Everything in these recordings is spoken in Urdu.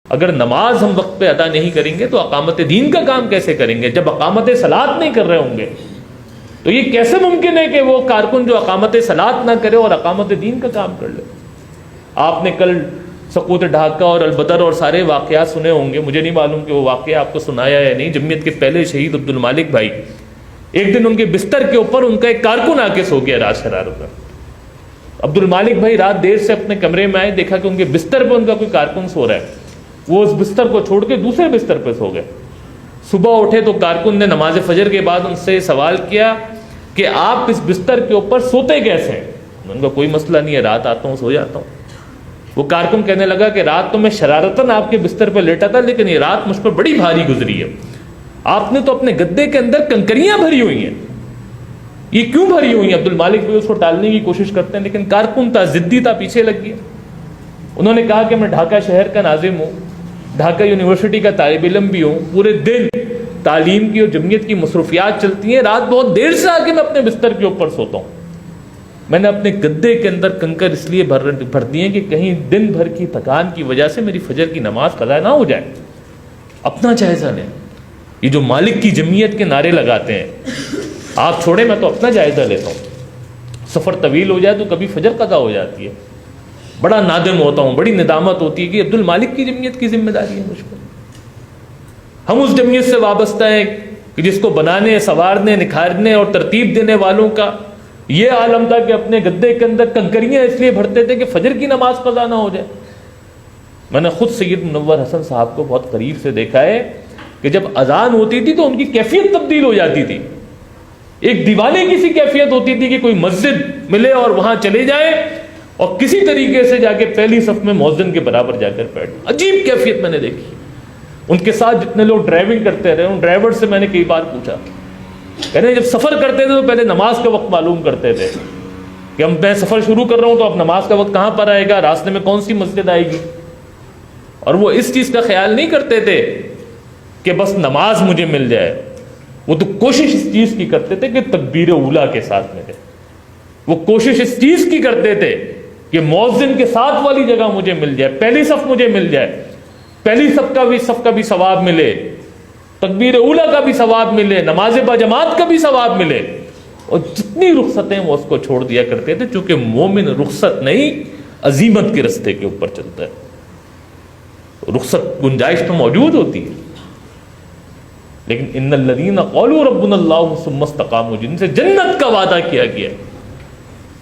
اگر نماز ہم وقت پہ ادا نہیں کریں گے تو اقامت دین کا کام کیسے کریں گے؟ جب اقامت صلاۃ نہیں کر رہے ہوں گے تو یہ کیسے ممکن ہے کہ وہ کارکن جو اقامت صلاۃ نہ کرے اور اقامت دین کا کام کر لے؟ آپ نے کل سقوط ڈھاکہ اور البدر اور سارے واقعات سنے ہوں گے، مجھے نہیں معلوم کہ وہ واقعہ آپ کو سنایا یا نہیں۔ جمعیت کے پہلے شہید عبد المالک بھائی، ایک دن ان کے بستر کے اوپر ان کا ایک کارکن آ کے سو گیا رات شرارت میں۔ عبد المالک بھائی رات دیر سے اپنے کمرے میں آئے، دیکھا کہ ان کے بستر پہ ان کا کوئی کارکن سو رہا ہے۔ وہ اس بستر کو چھوڑ کے دوسرے بستر پہ سو گئے۔ صبح اٹھے تو کارکن نے نماز فجر کے بعد ان سے سوال کیا کہ آپ اس بستر کے اوپر سوتے کیسے ہیں؟ ان کا کوئی مسئلہ نہیں ہے، رات آتا ہوں سو جاتا ہوں۔ وہ کارکن کہنے لگا کہ رات تو میں شرارتاً آپ کے بستر پہ لیٹا تھا، لیکن یہ رات مجھ پر بڑی بھاری گزری ہے۔ آپ نے تو اپنے گدے کے اندر کنکریاں بھری ہوئی ہیں، یہ کیوں بھری ہوئی ہیں؟ عبد المالک بھی اس کو ٹالنے کی کوشش کرتے ہیں، لیکن کارکن تھا، ضدی تھا، پیچھے لگ گیا۔ انہوں نے کہا کہ میں ڈھاکہ شہر کا ناظم ہوں، ڈھاکہ یونیورسٹی کا طالب علم بھی ہوں، پورے دن تعلیم کی اور جمعیت کی مصروفیات چلتی ہیں، رات بہت دیر سے آ کے میں اپنے بستر کے اوپر سوتا ہوں۔ میں نے اپنے گدے کے اندر کنکر اس لیے بھر دیے کہ کہیں دن بھر کی تھکان کی وجہ سے میری فجر کی نماز قضا نہ ہو جائے۔ اپنا جائزہ لیں۔ یہ جو مالک کی جمعیت کے نعرے لگاتے ہیں، آپ چھوڑیں، میں تو اپنا جائزہ لیتا ہوں۔ سفر طویل ہو جائے تو کبھی فجر قضا ہو جاتی ہے، بڑا نادم ہوتا ہوں، بڑی ندامت ہوتی ہے کہ عبد المالک کی جمعیت کی ذمہ داری ہے مجھ پر۔ ہم اس جمعیت سے وابستہ ہیں کہ جس کو بنانے، سنوارنے، نکھارنے اور ترتیب دینے والوں کا یہ عالم تھا کہ اپنے گدے کے اندر کنکریاں اس لیے بھرتے تھے کہ فجر کی نماز قضا نہ ہو جائے۔ میں نے خود سید منور حسن صاحب کو بہت قریب سے دیکھا ہے کہ جب اذان ہوتی تھی تو ان کی کیفیت تبدیل ہو جاتی تھی۔ ایک دیوانے کی سی کیفیت ہوتی تھی کہ کوئی مسجد ملے اور وہاں چلے جائے اور کسی طریقے سے جا کے پہلی صف میں مؤذن کے برابر جا کر بیٹھ۔ عجیب کیفیت میں نے دیکھی۔ ان کے ساتھ جتنے لوگ ڈرائیونگ کرتے رہے، ان ڈرائیور سے میں نے کئی بار پوچھا، کہنے جب سفر کرتے تھے تو پہلے نماز کا وقت معلوم کرتے تھے کہ میں سفر شروع کر رہا ہوں تو اب نماز کا وقت کہاں پر آئے گا، راستے میں کون سی مسجد آئے گی، اور وہ اس چیز کا خیال نہیں کرتے تھے کہ بس نماز مجھے مل جائے۔ وہ تو کوشش اس چیز کی کرتے تھے کہ تکبیر اولیٰ کے ساتھ ملے، وہ کوشش اس چیز کی کرتے تھے کہ مؤذن کے ساتھ والی جگہ مجھے مل جائے، پہلی صف مجھے مل جائے، پہلی صف کا بھی ثواب ملے، تکبیر اولیٰ کا بھی ثواب ملے، نماز باجماعت کا بھی ثواب ملے۔ اور جتنی رخصتیں وہ اس کو چھوڑ دیا کرتے تھے، چونکہ مومن رخصت نہیں عزیمت کے رستے کے اوپر چلتا ہے۔ رخصت گنجائش تو موجود ہوتی ہے، لیکن ان الذین قالوا ربنا اللہ ثم استقاموا، جن سے جنت کا وعدہ کیا گیا ہے،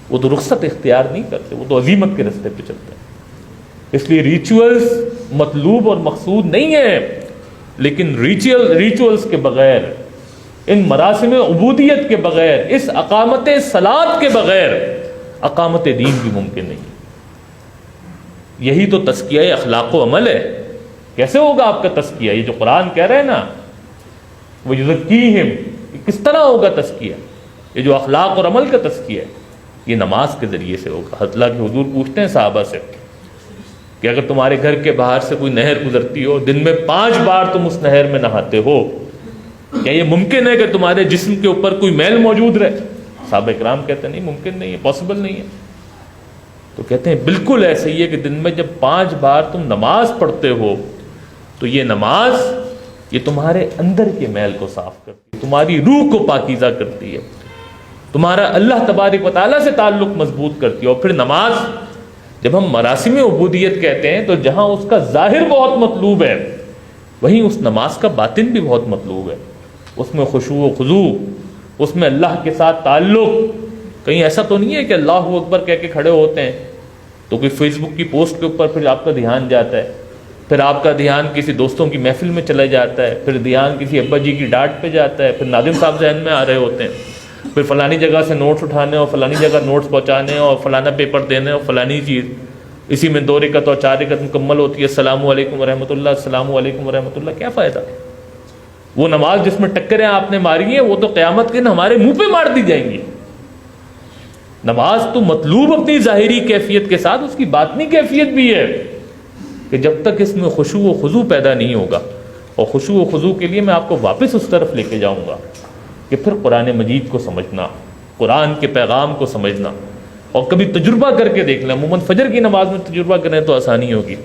وہ تو رخصت اختیار نہیں کرتے، وہ تو عزیمت کے رستے پہ چلتے ہیں۔ اس لیے ریچولز مطلوب اور مقصود نہیں ہے، لیکن ریچولز کے بغیر، ان مراسم عبودیت کے بغیر، اس اقامت صلاۃ کے بغیر اقامت دین بھی ممکن نہیں۔ یہی تو تزکیہ اخلاق و عمل ہے۔ کیسے ہوگا آپ کا تزکیہ؟ یہ جو قرآن کہہ رہے ہیں نا، وہ یزکیہم، کس طرح ہوگا تزکیہ؟ یہ جو اخلاق اور عمل کا تزکیہ ہے، یہ نماز کے ذریعے سے ہوگا۔ اللہ کے حضور پوچھتے ہیں صحابہ سے کہ اگر تمہارے گھر کے باہر سے کوئی نہر گزرتی ہو، دن میں 5 بار تم اس نہر میں نہاتے ہو، کیا یہ ممکن ہے کہ تمہارے جسم کے اوپر کوئی میل موجود رہے؟ صحابہ کرام کہتے ہیں نہیں، ممکن نہیں ہے، پاسبل نہیں ہے۔ تو کہتے ہیں بالکل ایسے ہی ہے کہ دن میں جب 5 بار تم نماز پڑھتے ہو تو یہ نماز یہ تمہارے اندر کے میل کو صاف کرتی ہے، تمہاری روح کو پاکیزہ کرتی ہے، تمہارا اللہ تبارک و تعالیٰ سے تعلق مضبوط کرتی ہے۔ اور پھر نماز، جب ہم مراسم عبودیت کہتے ہیں تو جہاں اس کا ظاہر بہت مطلوب ہے، وہیں اس نماز کا باطن بھی بہت مطلوب ہے۔ اس میں خشوع و خضوع، اس میں اللہ کے ساتھ تعلق۔ کہیں ایسا تو نہیں ہے کہ اللہ اکبر کہہ کے کھڑے ہوتے ہیں تو کوئی فیس بک کی پوسٹ کے اوپر پھر آپ کا دھیان جاتا ہے، پھر آپ کا دھیان کسی دوستوں کی محفل میں چلا جاتا ہے، پھر دھیان کسی ابا جی کی ڈانٹ پہ جاتا ہے، پھر ناظم صاحب ذہن میں آ رہے ہوتے ہیں، پھر فلانی جگہ سے نوٹس اٹھانے اور فلانی جگہ نوٹس پہنچانے اور فلانا پیپر دینے اور فلانی چیز۔ اسی میں 2 رکعت اور 4 رکعت مکمل ہوتی ہے، السلام علیکم ورحمۃ اللہ، السلام علیکم ورحمۃ اللہ۔ کیا فائدہ؟ وہ نماز جس میں ٹکریں آپ نے ماری ہیں وہ تو قیامت کے دن ہمارے منہ پہ مار دی جائیں گی۔ نماز تو مطلوب اپنی ظاہری کیفیت کے ساتھ اس کی باطنی کیفیت بھی ہے کہ جب تک اس میں خشوع و خضوع پیدا نہیں ہوگا، اور خشوع و خضوع کے لیے میں آپ کو واپس اس طرف لے کے جاؤں گا کہ پھر قرآن مجید کو سمجھنا، قرآن کے پیغام کو سمجھنا، اور کبھی تجربہ کر کے دیکھ لیں۔ عموماً فجر کی نماز میں تجربہ کریں تو آسانی ہوگی،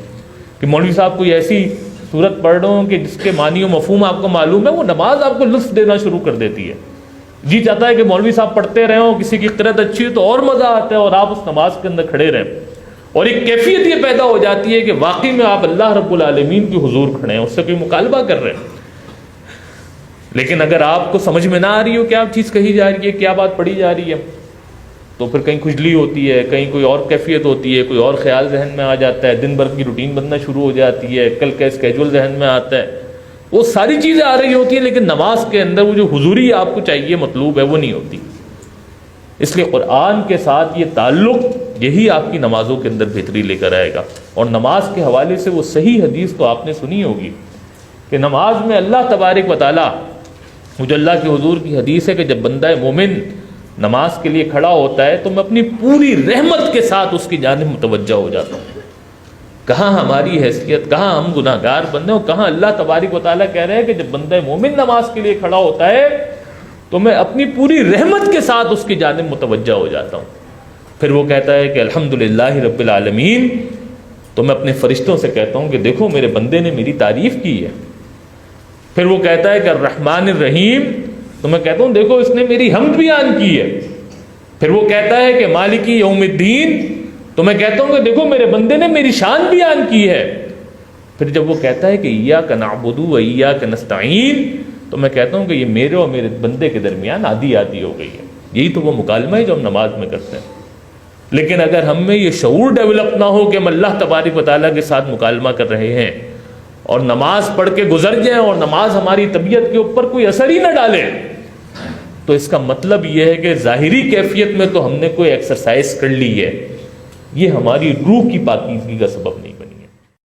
کہ مولوی صاحب کوئی ایسی صورت پڑھ رہا ہوں کہ جس کے معنی و مفہوم آپ کو معلوم ہے، وہ نماز آپ کو لطف دینا شروع کر دیتی ہے. جی چاہتا ہے کہ مولوی صاحب پڑھتے رہے ہوں، کسی کی قرأت اچھی ہو تو اور مزہ آتا ہے، اور آپ اس نماز کے اندر کھڑے رہیں، اور ایک کیفیت یہ پیدا ہو جاتی ہے کہ واقعی میں آپ اللہ رب العالمین کی حضور کھڑے ہیں، اس سے کوئی مکالمہ کر رہے ہیں. لیکن اگر آپ کو سمجھ میں نہ آ رہی ہو کیا چیز کہی جا رہی ہے، کیا بات پڑھی جا رہی ہے، تو پھر کہیں کھجلی ہوتی ہے، کہیں کوئی اور کیفیت ہوتی ہے، کوئی اور خیال ذہن میں آ جاتا ہے، دن بھر کی روٹین بننا شروع ہو جاتی ہے، کل کا اسکیجول ذہن میں آتا ہے، وہ ساری چیزیں آ رہی ہوتی ہیں، لیکن نماز کے اندر وہ جو حضوری آپ کو چاہیے مطلوب ہے وہ نہیں ہوتی. اس لیے قرآن کے ساتھ یہ تعلق یہی آپ کی نمازوں کے اندر بہتری لے کر آئے گا. اور نماز کے حوالے سے وہ صحیح حدیث تو آپ نے سنی ہوگی کہ نماز میں اللہ تبارک و تعالیٰ، وہ جو اللہ کے حضور کی حدیث ہے کہ جب بندہ مومن نماز کے لیے کھڑا ہوتا ہے تو میں اپنی پوری رحمت کے ساتھ اس کی جانب متوجہ ہو جاتا ہوں. کہاں ہماری حیثیت، کہاں ہم گناہ گار بندے، اور کہاں اللہ تبارک و تعالیٰ کہہ رہے ہیں کہ جب بندہ مومن نماز کے لیے کھڑا ہوتا ہے تو میں اپنی پوری رحمت کے ساتھ اس کی جانب متوجہ ہو جاتا ہوں. پھر وہ کہتا ہے کہ الحمدللہ رب العالمین، تو میں اپنے فرشتوں سے کہتا ہوں کہ دیکھو میرے بندے نے میری تعریف کی ہے. پھر وہ کہتا ہے کہ الرحمن الرحیم، تو میں کہتا ہوں دیکھو اس نے میری حمد بیان کی ہے. پھر وہ کہتا ہے کہ مالکی یوم الدین، تو میں کہتا ہوں کہ دیکھو میرے بندے نے میری شان بیان کی ہے. پھر جب وہ کہتا ہے کہ ایاک نعبد و ایاک نستعین، تو میں کہتا ہوں کہ یہ میرے اور میرے بندے کے درمیان آدھی آدھی ہو گئی ہے. یہی تو وہ مکالمہ ہے جو ہم نماز میں کرتے ہیں. لیکن اگر ہم میں یہ شعور ڈیولپ نہ ہو کہ ہم اللہ تبارک و تعالیٰ کے ساتھ مکالمہ کر رہے ہیں اور نماز پڑھ کے گزر جائیں اور نماز ہماری طبیعت کے اوپر کوئی اثر ہی نہ ڈالے، تو اس کا مطلب یہ ہے کہ ظاہری کیفیت میں تو ہم نے کوئی ایکسرسائز کر لی ہے، یہ ہماری روح کی پاکیزگی کا سبب نہیں.